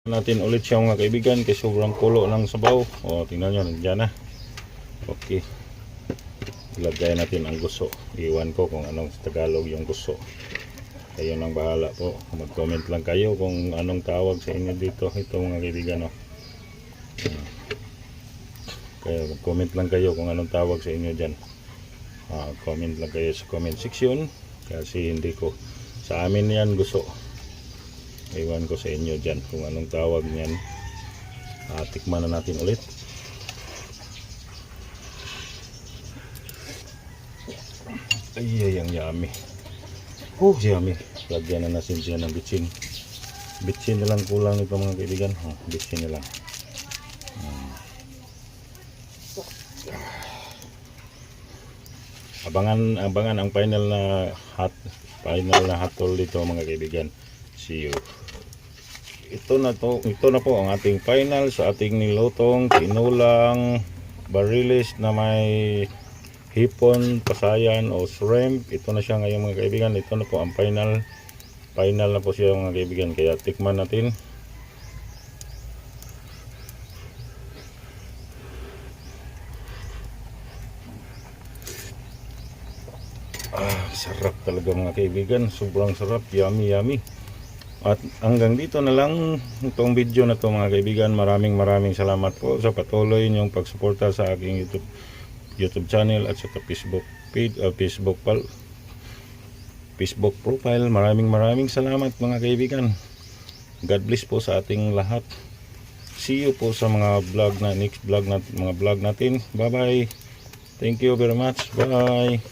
Natin ulit siya mga kaibigan kasi sobrang kulo ng sabaw. O, tingnan nyo, nandiyan na. Okay. Ilagay natin ang guso. Iwan ko kung anong sa Tagalog yung guso. Kayo nang bahala po. Mag-comment lang kayo kung anong tawag sa inyo dito. Ito mga kaibigan. Oh. Kaya mag-comment lang kayo kung anong tawag sa inyo dyan. Comment lang kayo sa comment section. Kasi hindi ko. Sa amin yan guso. Iwan ko sa inyo dyan kung anong tawag niyan. Tikman na natin ulit. Ay, ang yummy. Yummy. Lagyan na natin siya ng bitsin. Bitsin na lang kulang ito mga kaibigan. Bitsin na lang. Abangan ang final na hatol dito mga kaibigan. See you. Ito na po ang ating final sa ating nilutong tinulang barilis na may hipon, pasayan o shrimp. Ito na siya ngayon mga kaibigan. Ito na po ang final na po siya mga kaibigan. Kaya tikman natin. Sarap talaga mga kaibigan. Sobrang sarap. Yummy. At hanggang dito na lang itong video na to mga kaibigan. Maraming salamat po sa patuloy niyong pagsuporta sa aking YouTube channel at sa Facebook page, Facebook profile. Maraming salamat mga kaibigan. God bless po sa ating lahat. See you po sa mga next vlog natin. Bye bye. Thank you very much. Bye.